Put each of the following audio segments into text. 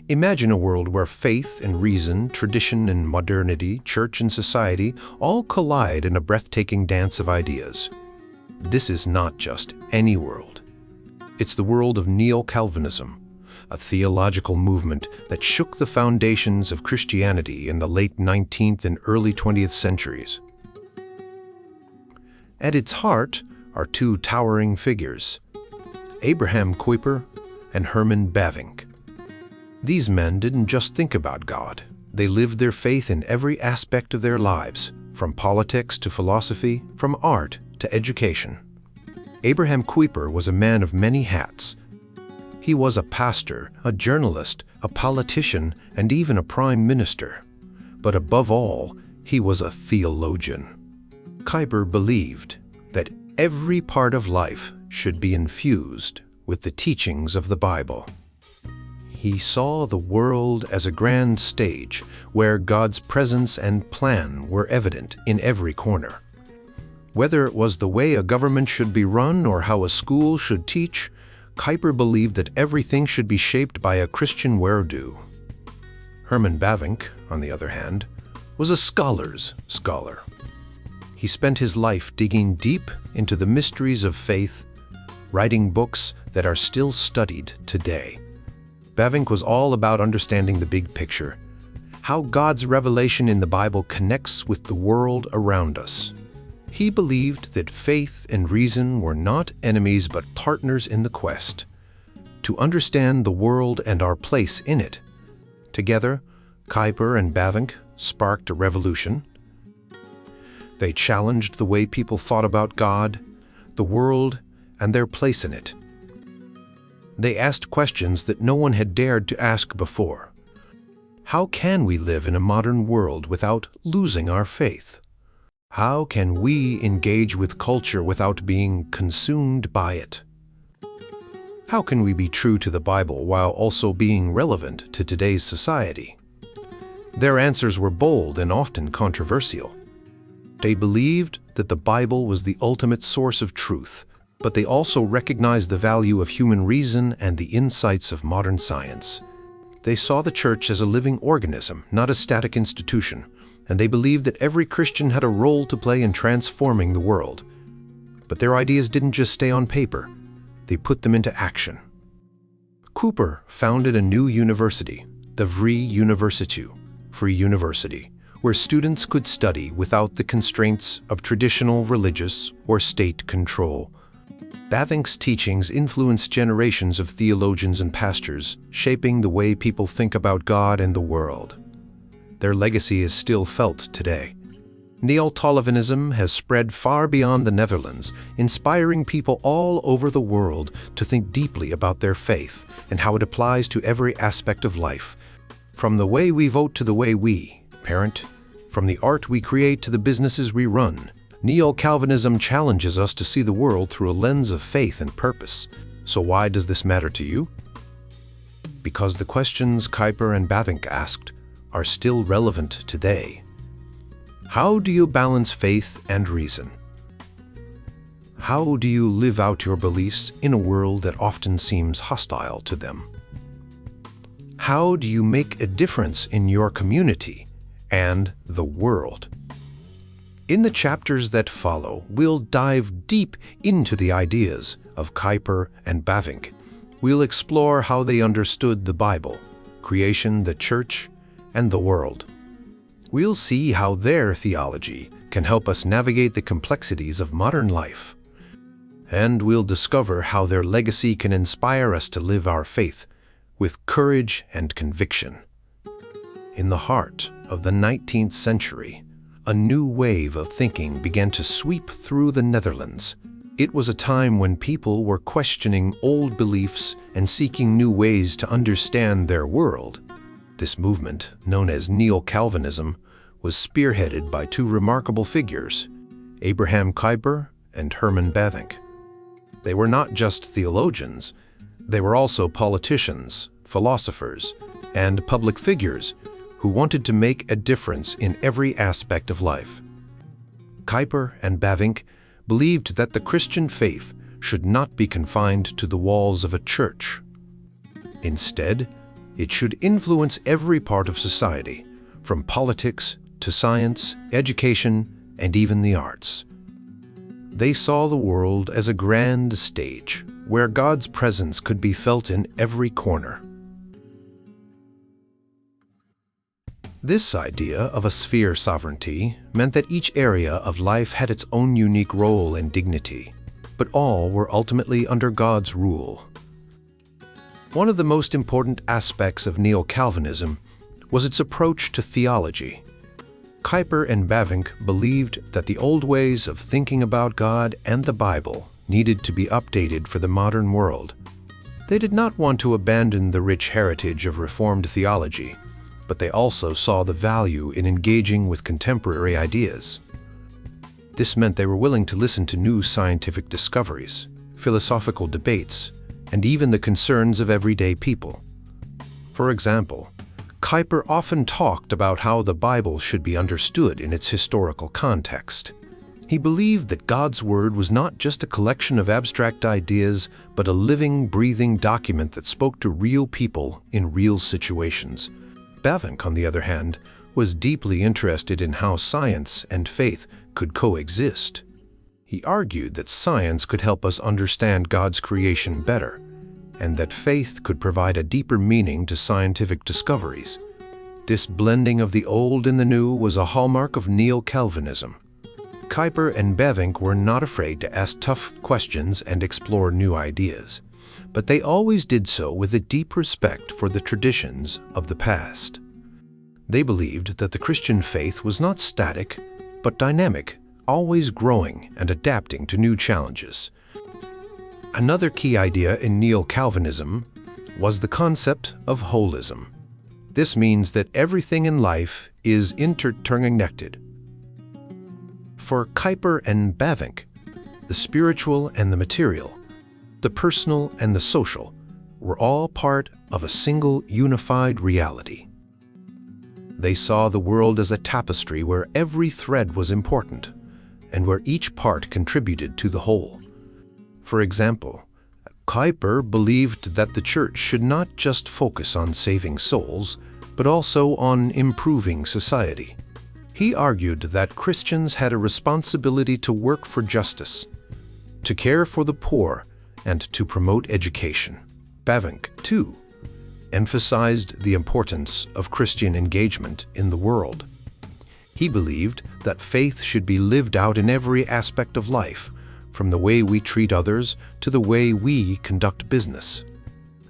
Imagine a world where faith and reason, tradition and modernity, church and society all collide in a breathtaking dance of ideas. This is not just any world. It's the world of Neo-Calvinism, a theological movement that shook the foundations of Christianity in the late 19th and early 20th centuries. At its heart are two towering figures, Abraham Kuyper and Herman Bavinck. These men didn't just think about God. They lived their faith in every aspect of their lives, from politics to philosophy, from art to education. Abraham Kuyper was a man of many hats. He was a pastor, a journalist, a politician, and even a prime minister. But above all, he was a theologian. Kuyper believed that every part of life should be infused with the teachings of the Bible. He saw the world as a grand stage where God's presence and plan were evident in every corner. Whether it was the way a government should be run or how a school should teach, Kuyper believed that everything should be shaped by a Christian worldview. Herman Bavinck, on the other hand, was a scholar's scholar. He spent his life digging deep into the mysteries of faith, writing books that are still studied today. Bavinck was all about understanding the big picture, how God's revelation in the Bible connects with the world around us. He believed that faith and reason were not enemies but partners in the quest to understand the world and our place in it. Together, Kuyper and Bavinck sparked a revolution. They challenged the way people thought about God, the world, and their place in it. They asked questions that no one had dared to ask before. How can we live in a modern world without losing our faith? How can we engage with culture without being consumed by it? How can we be true to the Bible while also being relevant to today's society? Their answers were bold and often controversial. They believed that the Bible was the ultimate source of truth, but they also recognized the value of human reason and the insights of modern science. They saw the church as a living organism, not a static institution, and they believed that every Christian had a role to play in transforming the world. But their ideas didn't just stay on paper, they put them into action. Kuyper founded a new university, the Vrije University, Free University, where students could study without the constraints of traditional religious or state control. Bavinck's teachings influenced generations of theologians and pastors, shaping the way people think about God and the world. Their legacy is still felt today. Neo-Calvinism has spread far beyond the Netherlands, inspiring people all over the world to think deeply about their faith and how it applies to every aspect of life. From the way we vote to the way we parent, from the art we create to the businesses we run, Neo-Calvinism challenges us to see the world through a lens of faith and purpose. So why does this matter to you? Because the questions Kuyper and Bavinck asked are still relevant today. How do you balance faith and reason? How do you live out your beliefs in a world that often seems hostile to them? How do you make a difference in your community and the world? In the chapters that follow, we'll dive deep into the ideas of Kuyper and Bavinck. We'll explore how they understood the Bible, creation, the church, and the world. We'll see how their theology can help us navigate the complexities of modern life. And we'll discover how their legacy can inspire us to live our faith with courage and conviction. In the heart of the 19th century, a new wave of thinking began to sweep through the Netherlands. It was a time when people were questioning old beliefs and seeking new ways to understand their world. This movement, known as Neo-Calvinism, was spearheaded by two remarkable figures, Abraham Kuyper and Herman Bavinck. They were not just theologians, they were also politicians, philosophers, and public figures who wanted to make a difference in every aspect of life. Kuyper and Bavinck believed that the Christian faith should not be confined to the walls of a church. Instead, It should influence every part of society, from politics to science, education, and even the arts. They saw the world as a grand stage where God's presence could be felt in every corner. This idea of a sphere sovereignty meant that each area of life had its own unique role and dignity, but all were ultimately under God's rule. One of the most important aspects of Neo-Calvinism was its approach to theology. Kuyper and Bavinck believed that the old ways of thinking about God and the Bible needed to be updated for the modern world. They did not want to abandon the rich heritage of Reformed theology, but they also saw the value in engaging with contemporary ideas. This meant they were willing to listen to new scientific discoveries, philosophical debates, and even the concerns of everyday people. For example, Kuyper often talked about how the Bible should be understood in its historical context. He believed that God's Word was not just a collection of abstract ideas, but a living, breathing document that spoke to real people in real situations. Bavinck, on the other hand, was deeply interested in how science and faith could coexist. He argued that science could help us understand God's creation better, and that faith could provide a deeper meaning to scientific discoveries. This blending of the old and the new was a hallmark of Neo-Calvinism. Kuyper and Bavinck were not afraid to ask tough questions and explore new ideas, but they always did so with a deep respect for the traditions of the past. They believed that the Christian faith was not static, but dynamic, always growing and adapting to new challenges. Another key idea in Neo-Calvinism was the concept of holism. This means that everything in life is interconnected. For Kuyper and Bavinck, the spiritual and the material, the personal and the social, were all part of a single unified reality. They saw the world as a tapestry where every thread was important, and where each part contributed to the whole. For example, Kuyper believed that the church should not just focus on saving souls, but also on improving society. He argued that Christians had a responsibility to work for justice, to care for the poor, and to promote education. Bavinck, too, emphasized the importance of Christian engagement in the world. He believed that faith should be lived out in every aspect of life, from the way we treat others to the way we conduct business.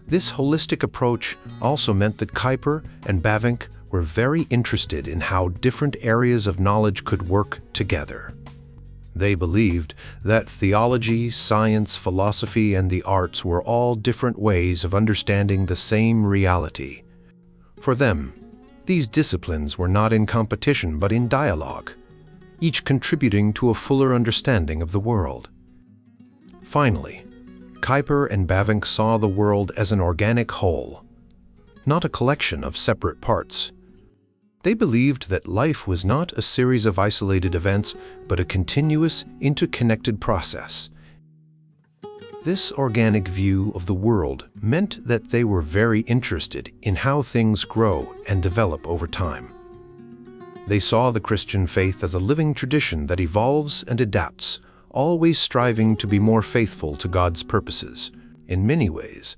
This holistic approach also meant that Kuyper and Bavinck were very interested in how different areas of knowledge could work together. They believed that theology, science, philosophy, and the arts were all different ways of understanding the same reality. For them, these disciplines were not in competition but in dialogue, each contributing to a fuller understanding of the world. Finally, Kuyper and Bavinck saw the world as an organic whole, not a collection of separate parts. They believed that life was not a series of isolated events, but a continuous, interconnected process. This organic view of the world meant that they were very interested in how things grow and develop over time. They saw the Christian faith as a living tradition that evolves and adapts, always striving to be more faithful to God's purposes. In many ways,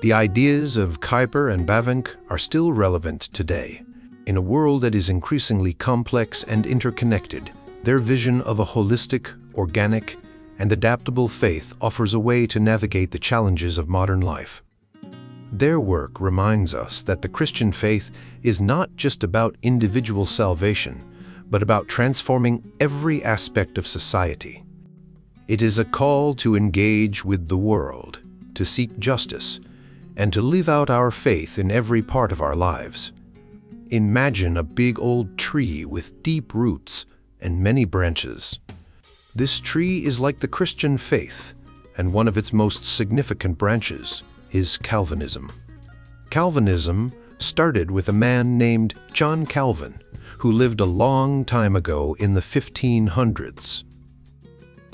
the ideas of Kuyper and Bavinck are still relevant today. In a world that is increasingly complex and interconnected, their vision of a holistic, organic, and adaptable faith offers a way to navigate the challenges of modern life. Their work reminds us that the Christian faith is not just about individual salvation, but about transforming every aspect of society. It is a call to engage with the world, to seek justice, and to live out our faith in every part of our lives. Imagine a big old tree with deep roots and many branches. This tree is like the Christian faith, and one of its most significant branches is Calvinism. Calvinism started with a man named John Calvin, who lived a long time ago in the 1500s.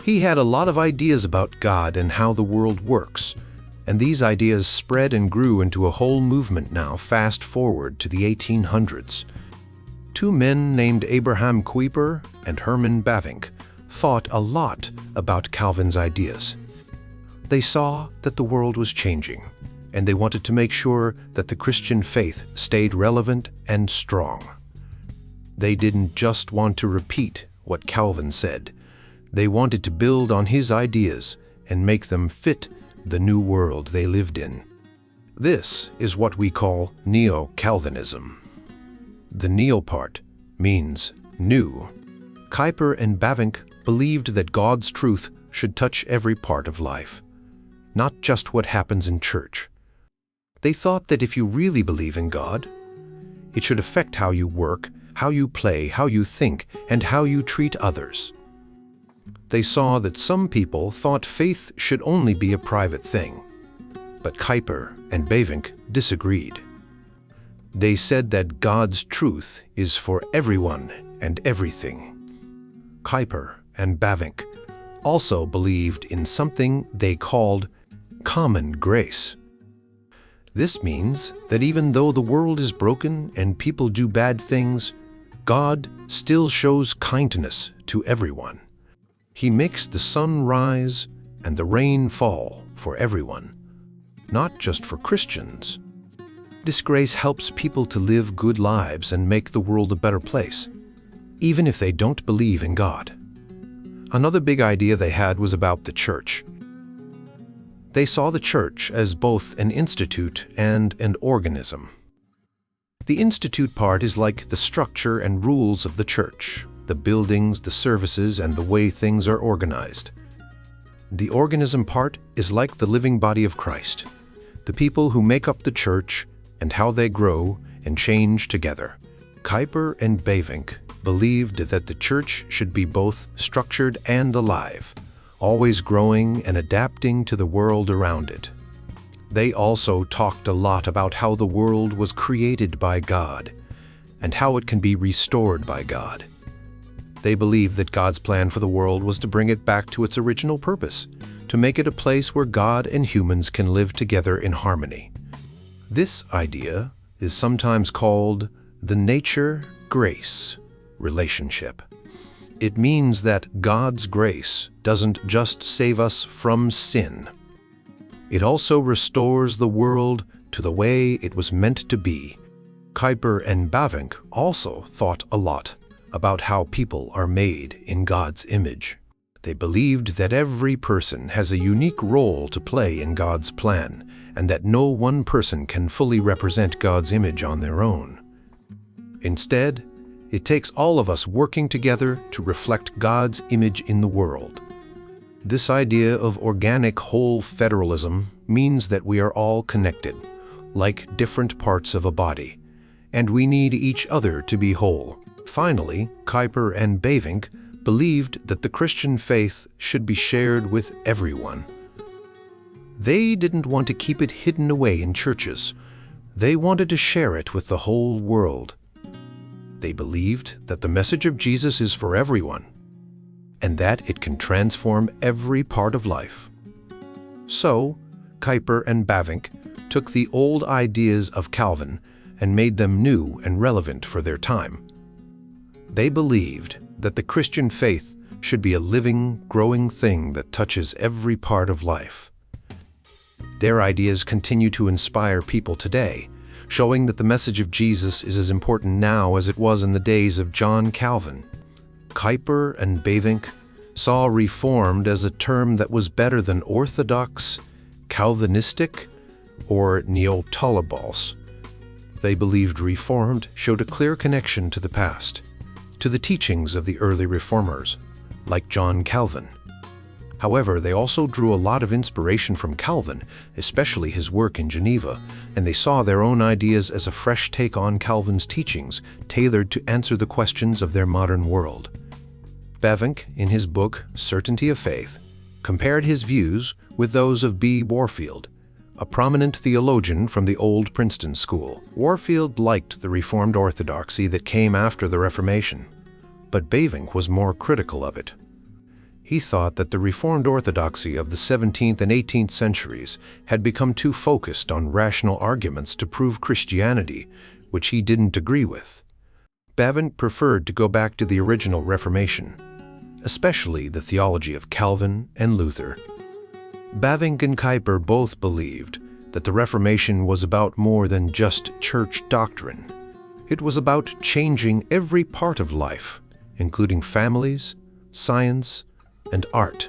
He had a lot of ideas about God and how the world works, And these ideas spread and grew into a whole movement now. Fast forward to the 1800s. Two men named Abraham Kuyper and Herman Bavinck thought a lot about Calvin's ideas. They saw that the world was changing, and they wanted to make sure that the Christian faith stayed relevant and strong. They didn't just want to repeat what Calvin said. They wanted to build on his ideas and make them fit the new world they lived in. This is what we call Neo-Calvinism. The Neo part means new. Kuyper and Bavinck believed that God's truth should touch every part of life, not just what happens in church. They thought that if you really believe in God, it should affect how you work, how you play, how you think, and how you treat others. They saw that some people thought faith should only be a private thing, but Kuyper and Bavinck disagreed. They said that God's truth is for everyone and everything. Kuyper and Bavinck also believed in something they called common grace. This means that even though the world is broken and people do bad things, God still shows kindness to everyone. He makes the sun rise and the rain fall for everyone, not just for Christians. This grace helps people to live good lives and make the world a better place, even if they don't believe in God. Another big idea they had was about the church. They saw the church as both an institute and an organism. The institute part is like the structure and rules of the church, the buildings, the services, and the way things are organized. The organism part is like the living body of Christ, the people who make up the church and how they grow and change together. Kuyper and Bavinck believed that the church should be both structured and alive, always growing and adapting to the world around it. They also talked a lot about how the world was created by God and how it can be restored by God. They believed that God's plan for the world was to bring it back to its original purpose, to make it a place where God and humans can live together in harmony. This idea is sometimes called the nature-grace relationship. It means that God's grace doesn't just save us from sin. It also restores the world to the way it was meant to be. Kuyper and Bavinck also thought a lot about how people are made in God's image. They believed that every person has a unique role to play in God's plan, and that no one person can fully represent God's image on their own. Instead, it takes all of us working together to reflect God's image in the world. This idea of organic whole federalism means that we are all connected, like different parts of a body, and we need each other to be whole. Finally, Kuyper and Bavinck believed that the Christian faith should be shared with everyone. They didn't want to keep it hidden away in churches. They wanted to share it with the whole world. They believed that the message of Jesus is for everyone, and that it can transform every part of life. So, Kuyper and Bavinck took the old ideas of Calvin and made them new and relevant for their time. They believed that the Christian faith should be a living, growing thing that touches every part of life. Their ideas continue to inspire people today, showing that the message of Jesus is as important now as it was in the days of John Calvin. Kuyper and Bavinck saw Reformed as a term that was better than Orthodox, Calvinistic, or Neo-Calvinism. They believed Reformed showed a clear connection to the past, to the teachings of the early Reformers, like John Calvin. However, they also drew a lot of inspiration from Calvin, especially his work in Geneva, and they saw their own ideas as a fresh take on Calvin's teachings, tailored to answer the questions of their modern world. Bavinck, in his book Certainty of Faith, compared his views with those of B. Warfield, a prominent theologian from the old Princeton school. Warfield liked the Reformed orthodoxy that came after the Reformation, but Bavinck was more critical of it. He thought that the Reformed orthodoxy of the 17th and 18th centuries had become too focused on rational arguments to prove Christianity, which he didn't agree with. Bavinck preferred to go back to the original Reformation, especially the theology of Calvin and Luther. Bavinck and Kuyper both believed that the Reformation was about more than just church doctrine. It was about changing every part of life, including families, science, and art.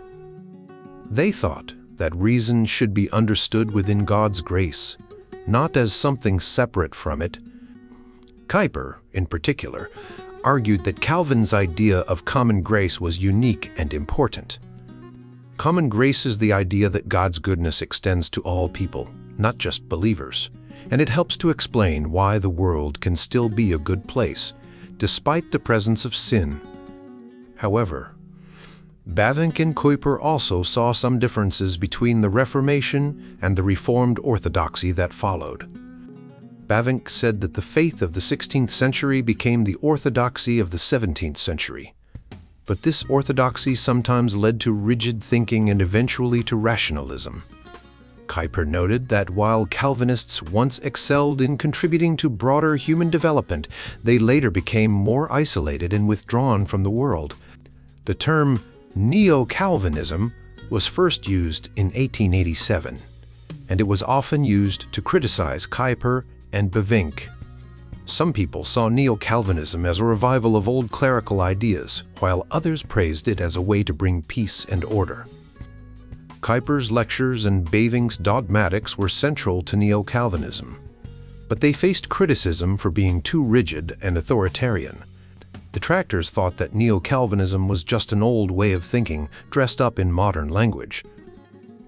They thought that reason should be understood within God's grace, not as something separate from it. Kuyper, in particular, argued that Calvin's idea of common grace was unique and important. Common grace is the idea that God's goodness extends to all people, not just believers, and it helps to explain why the world can still be a good place, despite the presence of sin. However, Bavinck and Kuyper also saw some differences between the Reformation and the Reformed orthodoxy that followed. Bavinck said that the faith of the 16th century became the orthodoxy of the 17th century. But this orthodoxy sometimes led to rigid thinking and eventually to rationalism. Kuyper noted that while Calvinists once excelled in contributing to broader human development, they later became more isolated and withdrawn from the world. The term Neo-Calvinism was first used in 1887, and it was often used to criticize Kuyper and Bavinck. Some people saw Neo-Calvinism as a revival of old clerical ideas, while others praised it as a way to bring peace and order. Kuyper's lectures and Bavinck's dogmatics were central to Neo-Calvinism, but they faced criticism for being too rigid and authoritarian. Detractors thought that Neo-Calvinism was just an old way of thinking dressed up in modern language.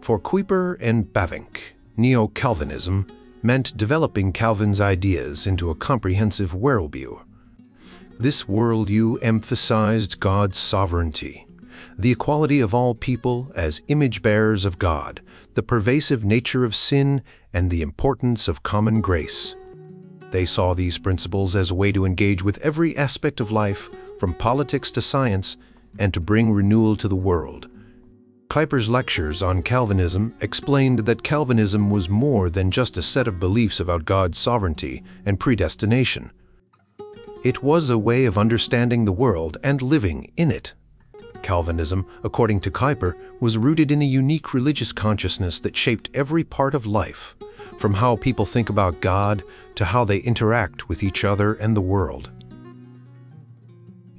For Kuyper and Bavinck, Neo-Calvinism meant developing Calvin's ideas into a comprehensive worldview. This worldview emphasized God's sovereignty, the equality of all people as image-bearers of God, the pervasive nature of sin, and the importance of common grace. They saw these principles as a way to engage with every aspect of life, from politics to science, and to bring renewal to the world. Kuyper's lectures on Calvinism explained that Calvinism was more than just a set of beliefs about God's sovereignty and predestination. It was a way of understanding the world and living in it. Calvinism, according to Kuyper, was rooted in a unique religious consciousness that shaped every part of life, from how people think about God to how they interact with each other and the world.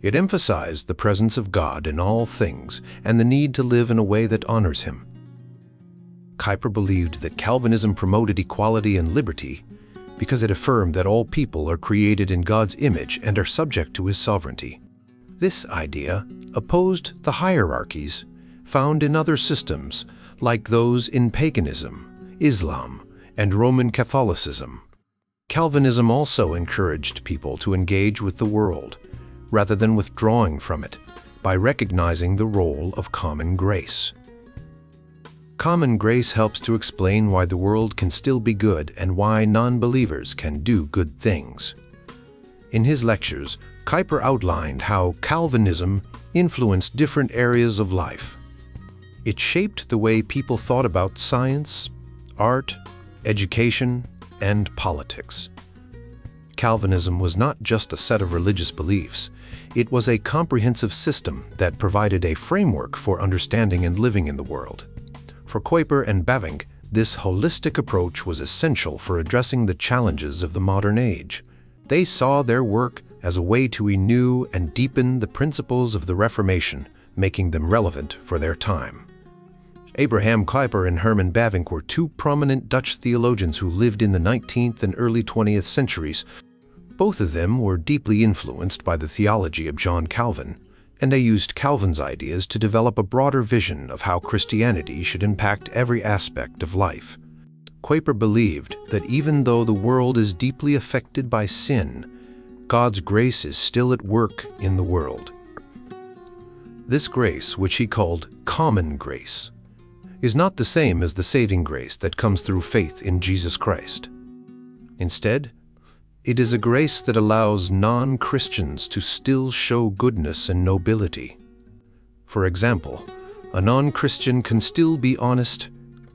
It emphasized the presence of God in all things and the need to live in a way that honors Him. Kuyper believed that Calvinism promoted equality and liberty because it affirmed that all people are created in God's image and are subject to His sovereignty. This idea opposed the hierarchies found in other systems like those in paganism, Islam, and Roman Catholicism. Calvinism also encouraged people to engage with the world, rather than withdrawing from it, by recognizing the role of common grace. Common grace helps to explain why the world can still be good and why non-believers can do good things. In his lectures, Kuyper outlined how Calvinism influenced different areas of life. It shaped the way people thought about science, art, education, and politics. Calvinism was not just a set of religious beliefs. It was a comprehensive system that provided a framework for understanding and living in the world. For Kuyper and Bavinck, this holistic approach was essential for addressing the challenges of the modern age. They saw their work as a way to renew and deepen the principles of the Reformation, making them relevant for their time. Abraham Kuyper and Herman Bavinck were two prominent Dutch theologians who lived in the 19th and early 20th centuries. Both of them were deeply influenced by the theology of John Calvin, and they used Calvin's ideas to develop a broader vision of how Christianity should impact every aspect of life. Kuyper believed that even though the world is deeply affected by sin, God's grace is still at work in the world. This grace, which he called common grace, is not the same as the saving grace that comes through faith in Jesus Christ. Instead, it is a grace that allows non-Christians to still show goodness and nobility. For example, a non-Christian can still be honest,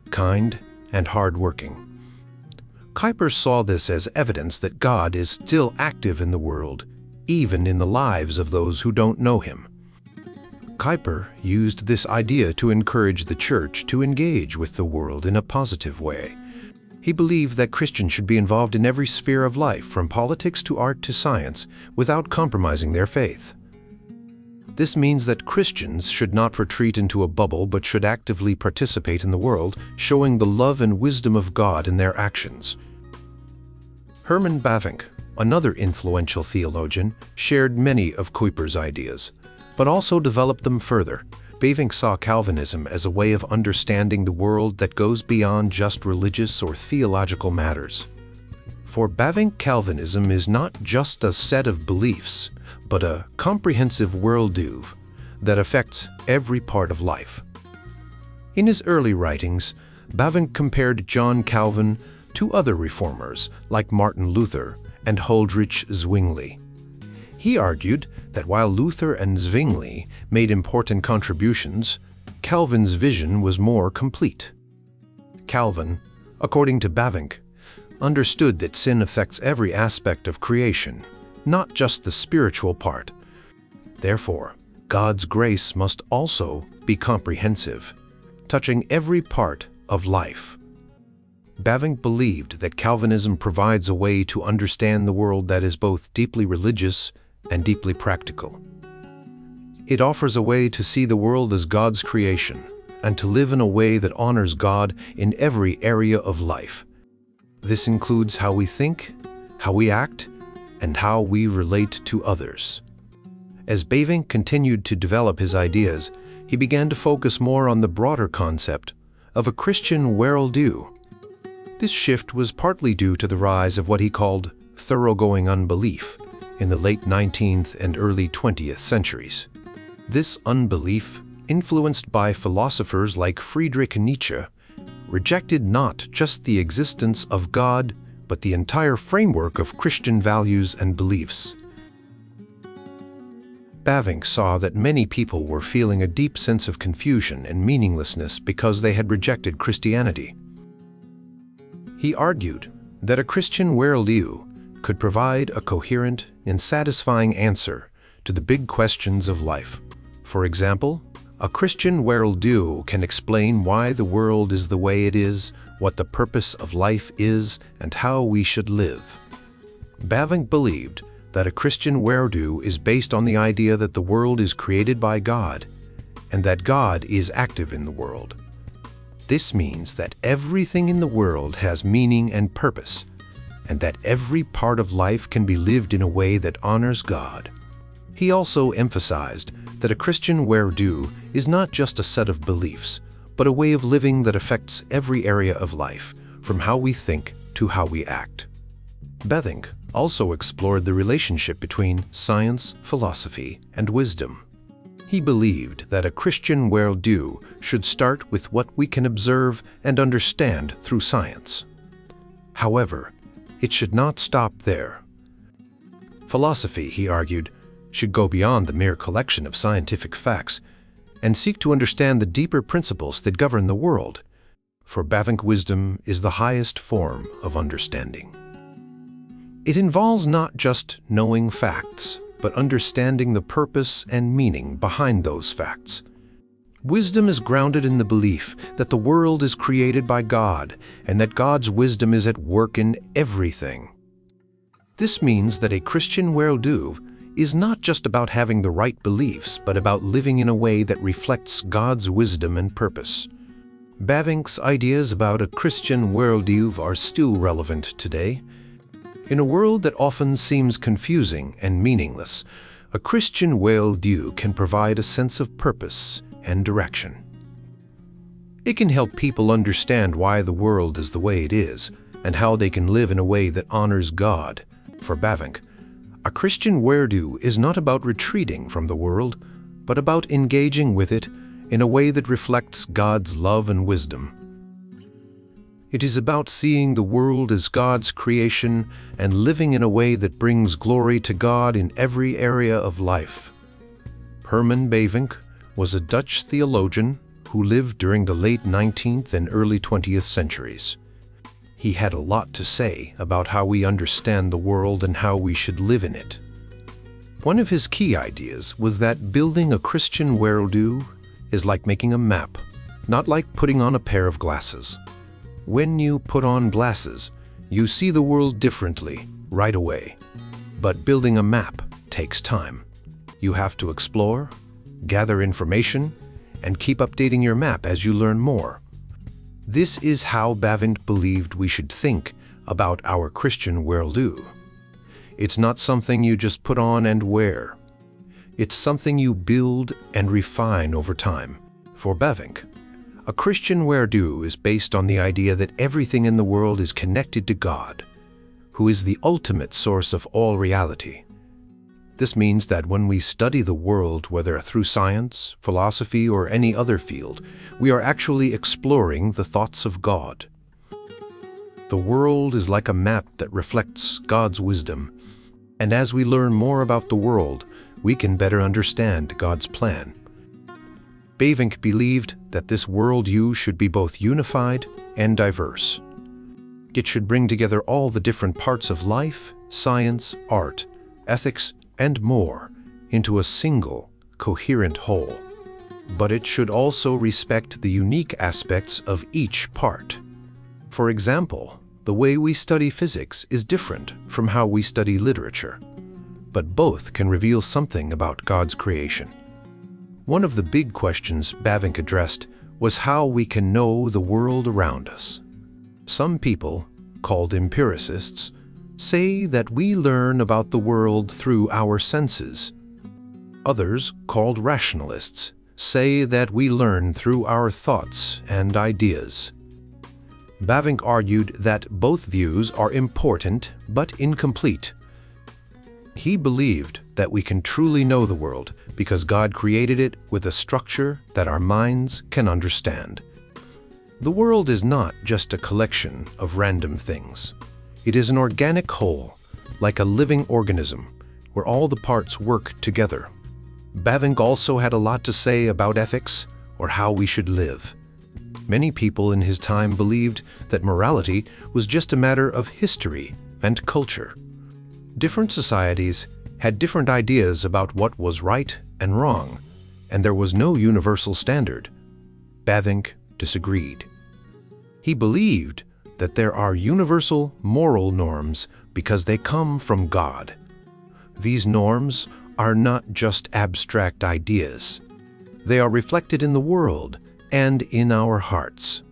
kind, and hard-working. Kuyper saw this as evidence that God is still active in the world, even in the lives of those who don't know Him. Kuyper used this idea to encourage the church to engage with the world in a positive way. He believed that Christians should be involved in every sphere of life, from politics to art to science, without compromising their faith. This means that Christians should not retreat into a bubble but should actively participate in the world, showing the love and wisdom of God in their actions. Herman Bavinck, another influential theologian, shared many of Kuyper's ideas, but also developed them further. Bavinck saw Calvinism as a way of understanding the world that goes beyond just religious or theological matters. For Bavinck, Calvinism is not just a set of beliefs, but a comprehensive worldview that affects every part of life. In his early writings, Bavinck compared John Calvin to other reformers like Martin Luther and Huldrych Zwingli. He argued that while Luther and Zwingli made important contributions, Calvin's vision was more complete. Calvin, according to Bavinck, understood that sin affects every aspect of creation, not just the spiritual part. Therefore, God's grace must also be comprehensive, touching every part of life. Bavinck believed that Calvinism provides a way to understand the world that is both deeply religious and deeply practical. It offers a way to see the world as God's creation and to live in a way that honors God in every area of life. This includes how we think, how we act, and how we relate to others. As Bavinck continued to develop his ideas, he began to focus more on the broader concept of a Christian worldview. This shift was partly due to the rise of what he called thoroughgoing unbelief in the late 19th and early 20th centuries. This unbelief, influenced by philosophers like Friedrich Nietzsche, rejected not just the existence of God, but the entire framework of Christian values and beliefs. Bavinck saw that many people were feeling a deep sense of confusion and meaninglessness because they had rejected Christianity. He argued that a Christian worldview could provide a coherent and satisfying answer to the big questions of life. For example, a Christian worldview can explain why the world is the way it is, what the purpose of life is, and how we should live. Bavinck believed that a Christian worldview is based on the idea that the world is created by God and that God is active in the world. This means that everything in the world has meaning and purpose, and that every part of life can be lived in a way that honors God. He also emphasized that a Christian worldview is not just a set of beliefs, but a way of living that affects every area of life, from how we think to how we act. Bavinck also explored the relationship between science, philosophy, and wisdom. He believed that a Christian worldview should start with what we can observe and understand through science. However, it should not stop there. Philosophy, he argued, should go beyond the mere collection of scientific facts and seek to understand the deeper principles that govern the world. For Bavinck, wisdom is the highest form of understanding. It involves not just knowing facts, but understanding the purpose and meaning behind those facts. Wisdom is grounded in the belief that the world is created by God and that God's wisdom is at work in everything. This means that a Christian worldview is not just about having the right beliefs, but about living in a way that reflects God's wisdom and purpose. Bavinck's ideas about a Christian worldview are still relevant today. In a world that often seems confusing and meaningless, a Christian worldview can provide a sense of purpose and direction. It can help people understand why the world is the way it is and how they can live in a way that honors God. For Bavinck, a Christian worldview is not about retreating from the world, but about engaging with it in a way that reflects God's love and wisdom. It is about seeing the world as God's creation and living in a way that brings glory to God in every area of life. Herman Bavinck was a Dutch theologian who lived during the late 19th and early 20th centuries. He had a lot to say about how we understand the world and how we should live in it. One of his key ideas was that building a Christian worldview is like making a map, not like putting on a pair of glasses. When you put on glasses, you see the world differently right away. But building a map takes time. You have to explore, gather information, and keep updating your map as you learn more. This is how Bavinck believed we should think about our Christian worldview. It's not something you just put on and wear. It's something you build and refine over time. For Bavinck, a Christian worldview is based on the idea that everything in the world is connected to God, who is the ultimate source of all reality. This means that when we study the world, whether through science, philosophy, or any other field, we are actually exploring the thoughts of God. The world is like a map that reflects God's wisdom, and as we learn more about the world, we can better understand God's plan. Bavinck believed that this worldview should be both unified and diverse. It should bring together all the different parts of life, science, art, ethics, and more into a single, coherent whole. But it should also respect the unique aspects of each part. For example, the way we study physics is different from how we study literature, but both can reveal something about God's creation. One of the big questions Bavinck addressed was how we can know the world around us. Some people, called empiricists, say that we learn about the world through our senses. Others, called rationalists, say that we learn through our thoughts and ideas. Bavinck argued that both views are important but incomplete. He believed that we can truly know the world because God created it with a structure that our minds can understand. The world is not just a collection of random things. It is an organic whole, like a living organism, where all the parts work together. Bavinck also had a lot to say about ethics, or how we should live. Many people in his time believed that morality was just a matter of history and culture. Different societies had different ideas about what was right and wrong, and there was no universal standard. Bavinck disagreed. He believed that there are universal moral norms because they come from God. These norms are not just abstract ideas. They are reflected in the world and in our hearts.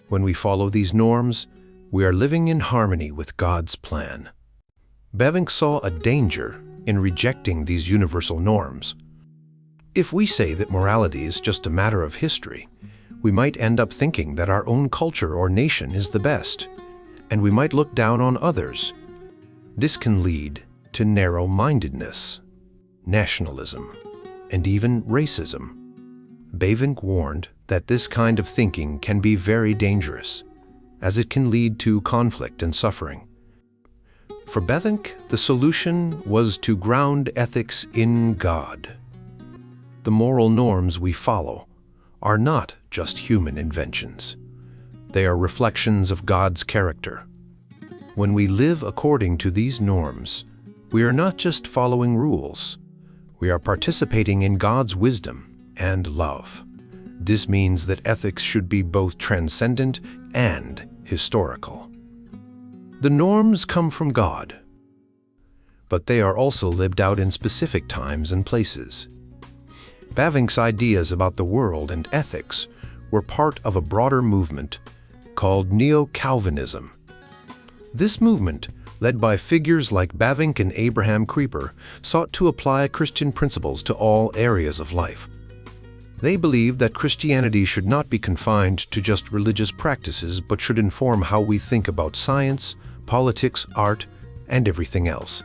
When we follow these norms, we are living in harmony with God's plan. Bavinck saw a danger in rejecting these universal norms. If we say that morality is just a matter of history, we might end up thinking that our own culture or nation is the best, and we might look down on others. This can lead to narrow-mindedness, nationalism, and even racism. Bavinck warned that this kind of thinking can be very dangerous, as it can lead to conflict and suffering. For Bavinck, the solution was to ground ethics in God. The moral norms we follow are not just human inventions. They are reflections of God's character. When we live according to these norms, we are not just following rules. We are participating in God's wisdom and love. This means that ethics should be both transcendent and historical. The norms come from God, but they are also lived out in specific times and places. Bavinck's ideas about the world and ethics were part of a broader movement called Neo-Calvinism. This movement, led by figures like Bavinck and Abraham Kuyper, sought to apply Christian principles to all areas of life. They believed that Christianity should not be confined to just religious practices, but should inform how we think about science, politics, art, and everything else.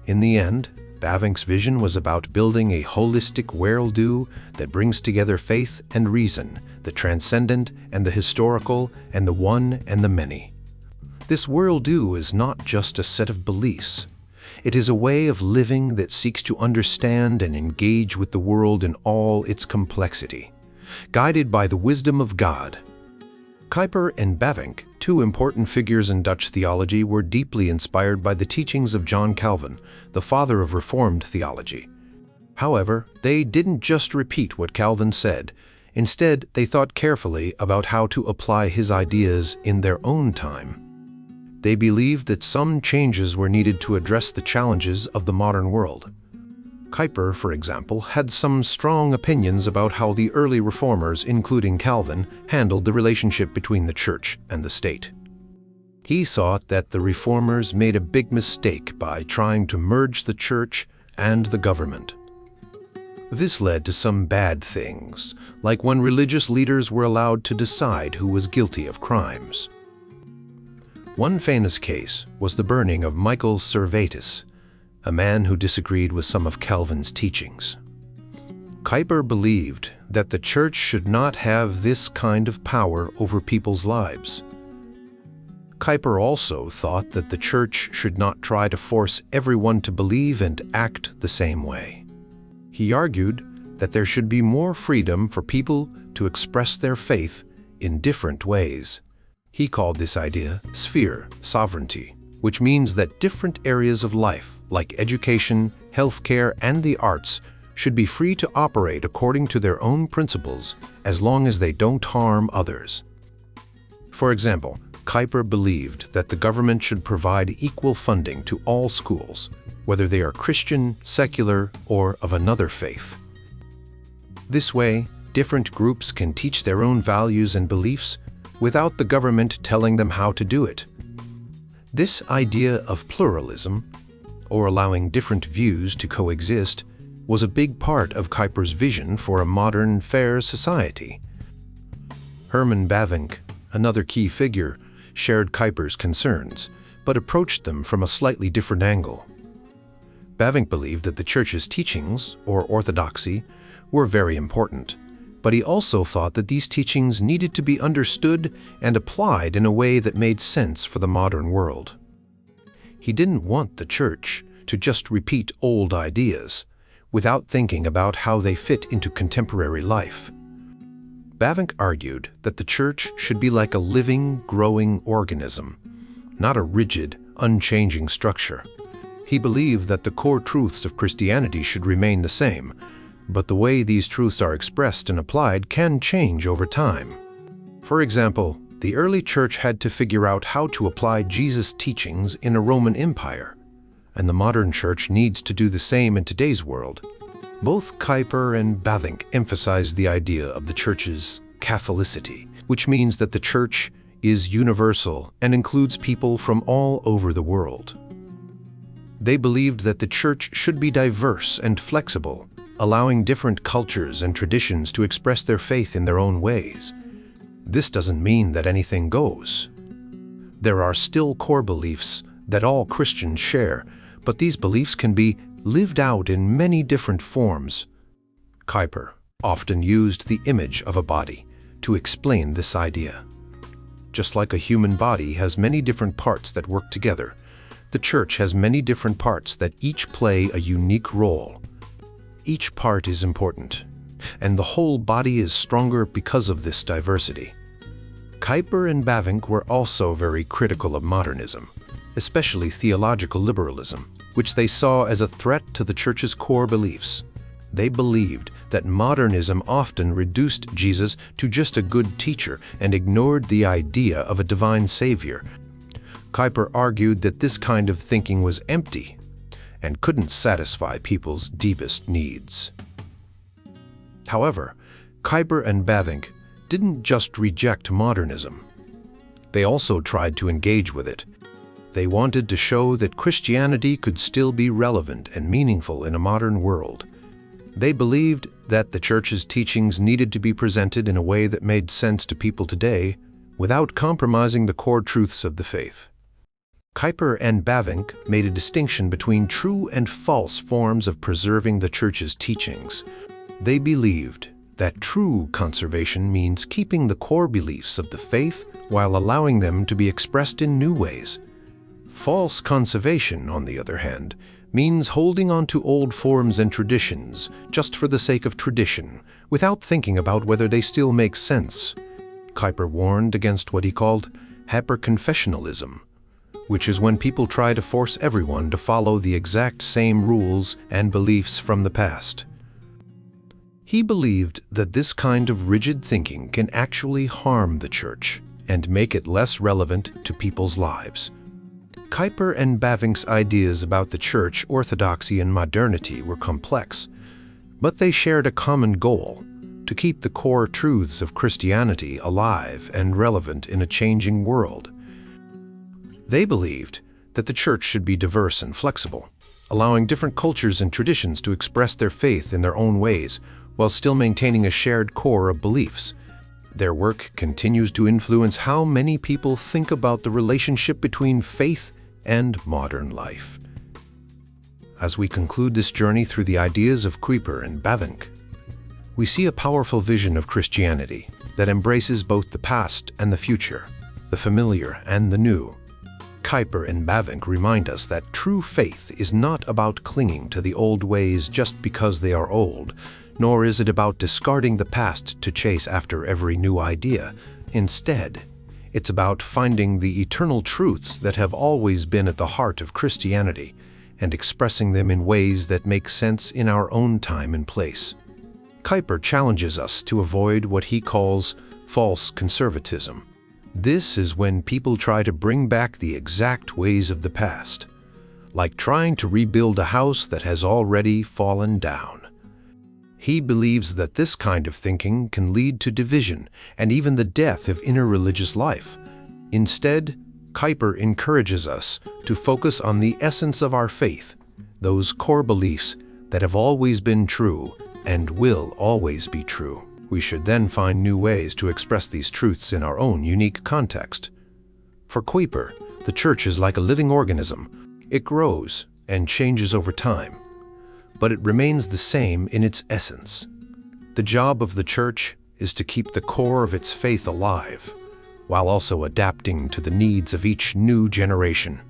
In the end, Bavinck's vision was about building a holistic worldview that brings together faith and reason, the transcendent and the historical, and the one and the many. This worldview is not just a set of beliefs. It is a way of living that seeks to understand and engage with the world in all its complexity, guided by the wisdom of God. Kuyper and Bavinck, two important figures in Dutch theology, were deeply inspired by the teachings of John Calvin, the father of Reformed theology. However, they didn't just repeat what Calvin said. Instead, they thought carefully about how to apply his ideas in their own time. They believed that some changes were needed to address the challenges of the modern world. Kuyper, for example, had some strong opinions about how the early reformers, including Calvin, handled the relationship between the church and the state. He thought that the reformers made a big mistake by trying to merge the church and the government. This led to some bad things, like when religious leaders were allowed to decide who was guilty of crimes. One famous case was the burning of Michael Servetus, a man who disagreed with some of Calvin's teachings. Kuyper believed that the church should not have this kind of power over people's lives. Kuyper also thought that the church should not try to force everyone to believe and act the same way. He argued that there should be more freedom for people to express their faith in different ways. He called this idea sphere sovereignty, which means that different areas of life, like education, healthcare, and the arts, should be free to operate according to their own principles as long as they don't harm others. For example, Kuyper believed that the government should provide equal funding to all schools, whether they are Christian, secular, or of another faith. This way, different groups can teach their own values and beliefs without the government telling them how to do it. This idea of pluralism, or allowing different views to coexist, was a big part of Kuyper's vision for a modern, fair society. Herman Bavinck, another key figure, shared Kuyper's concerns, but approached them from a slightly different angle. Bavinck believed that the church's teachings, or orthodoxy, were very important, but he also thought that these teachings needed to be understood and applied in a way that made sense for the modern world. He didn't want the church to just repeat old ideas without thinking about how they fit into contemporary life. Bavinck argued that the church should be like a living, growing organism, not a rigid, unchanging structure. He believed that the core truths of Christianity should remain the same, but the way these truths are expressed and applied can change over time. For example, the early church had to figure out how to apply Jesus' teachings in a Roman Empire, and the modern church needs to do the same in today's world. Both Kuyper and Bavinck emphasized the idea of the church's Catholicity, which means that the church is universal and includes people from all over the world. They believed that the church should be diverse and flexible, allowing different cultures and traditions to express their faith in their own ways. This doesn't mean that anything goes. There are still core beliefs that all Christians share, but these beliefs can be lived out in many different forms. Kuyper often used the image of a body to explain this idea. Just like a human body has many different parts that work together, the church has many different parts that each play a unique role. Each part is important, and the whole body is stronger because of this diversity. Kuyper and Bavinck were also very critical of modernism, especially theological liberalism, which they saw as a threat to the church's core beliefs. They believed that modernism often reduced Jesus to just a good teacher and ignored the idea of a divine savior. Kuyper argued that this kind of thinking was empty and couldn't satisfy people's deepest needs. However, Kuyper and Bavinck didn't just reject modernism. They also tried to engage with it. They wanted to show that Christianity could still be relevant and meaningful in a modern world. They believed that the church's teachings needed to be presented in a way that made sense to people today without compromising the core truths of the faith. Kuyper and Bavinck made a distinction between true and false forms of preserving the church's teachings. They believed that true conservation means keeping the core beliefs of the faith while allowing them to be expressed in new ways. False conservation, on the other hand, means holding on to old forms and traditions just for the sake of tradition, without thinking about whether they still make sense. Kuyper warned against what he called hyperconfessionalism, which is when people try to force everyone to follow the exact same rules and beliefs from the past. He believed that this kind of rigid thinking can actually harm the church and make it less relevant to people's lives. Kuyper and Bavinck's ideas about the church, orthodoxy, and modernity were complex, but they shared a common goal: to keep the core truths of Christianity alive and relevant in a changing world. They believed that the church should be diverse and flexible, allowing different cultures and traditions to express their faith in their own ways, while still maintaining a shared core of beliefs. Their work continues to influence how many people think about the relationship between faith and modern life. As we conclude this journey through the ideas of Kuyper and Bavinck, we see a powerful vision of Christianity that embraces both the past and the future, the familiar and the new. Kuyper and Bavinck remind us that true faith is not about clinging to the old ways just because they are old, nor is it about discarding the past to chase after every new idea. Instead, it's about finding the eternal truths that have always been at the heart of Christianity and expressing them in ways that make sense in our own time and place. Kuyper challenges us to avoid what he calls false conservatism. This is when people try to bring back the exact ways of the past, like trying to rebuild a house that has already fallen down. He believes that this kind of thinking can lead to division and even the death of inner religious life. Instead, Kuyper encourages us to focus on the essence of our faith, those core beliefs that have always been true and will always be true. We should then find new ways to express these truths in our own unique context. For Kuyper, the church is like a living organism. It grows and changes over time, but it remains the same in its essence. The job of the church is to keep the core of its faith alive, while also adapting to the needs of each new generation.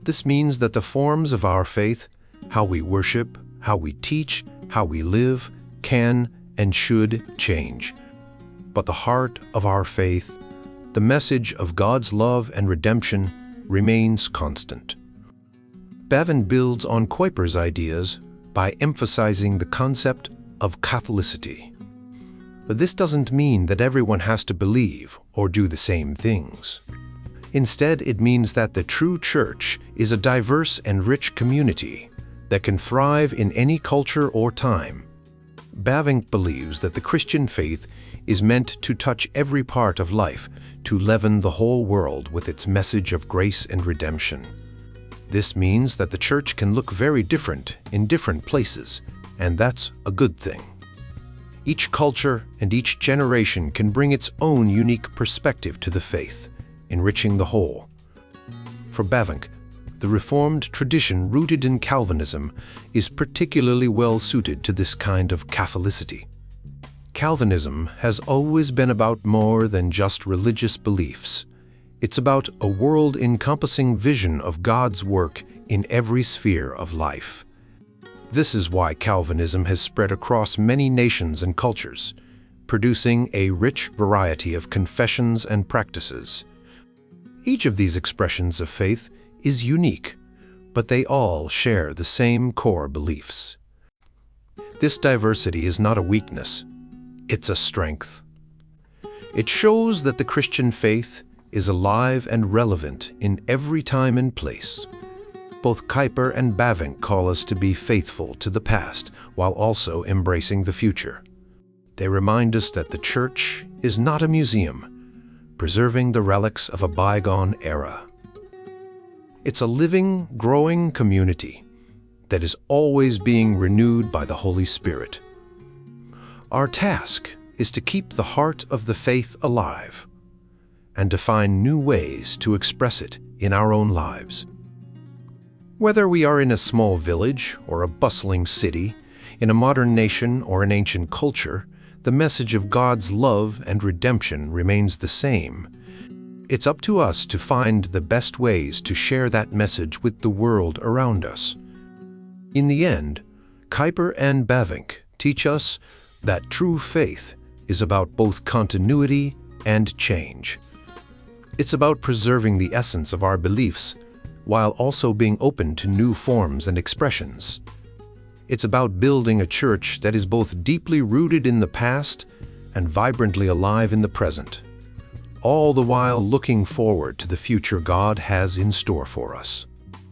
This means that the forms of our faith, how we worship, how we teach, how we live, can and should change. But the heart of our faith, the message of God's love and redemption, remains constant. Bavinck builds on Kuyper's ideas by emphasizing the concept of Catholicity. But this doesn't mean that everyone has to believe or do the same things. Instead, it means that the true church is a diverse and rich community that can thrive in any culture or time. Bavinck believes that the Christian faith is meant to touch every part of life, to leaven the whole world with its message of grace and redemption. This means that the church can look very different in different places, and that's a good thing. Each culture and each generation can bring its own unique perspective to the faith, enriching the whole. For Bavinck, the Reformed tradition rooted in Calvinism is particularly well suited to this kind of Catholicity. Calvinism has always been about more than just religious beliefs. It's about a world-encompassing vision of God's work in every sphere of life. This is why Calvinism has spread across many nations and cultures, producing a rich variety of confessions and practices. Each of these expressions of faith is unique, but they all share the same core beliefs. This diversity is not a weakness, it's a strength. It shows that the Christian faith is alive and relevant in every time and place. Both Kuyper and Bavinck call us to be faithful to the past while also embracing the future. They remind us that the church is not a museum, preserving the relics of a bygone era. It's a living, growing community that is always being renewed by the Holy Spirit. Our task is to keep the heart of the faith alive and to find new ways to express it in our own lives. Whether we are in a small village or a bustling city, in a modern nation or an ancient culture, the message of God's love and redemption remains the same. It's up to us to find the best ways to share that message with the world around us. In the end, Kuyper and Bavinck teach us that true faith is about both continuity and change. It's about preserving the essence of our beliefs while also being open to new forms and expressions. It's about building a church that is both deeply rooted in the past and vibrantly alive in the present, all the while looking forward to the future God has in store for us.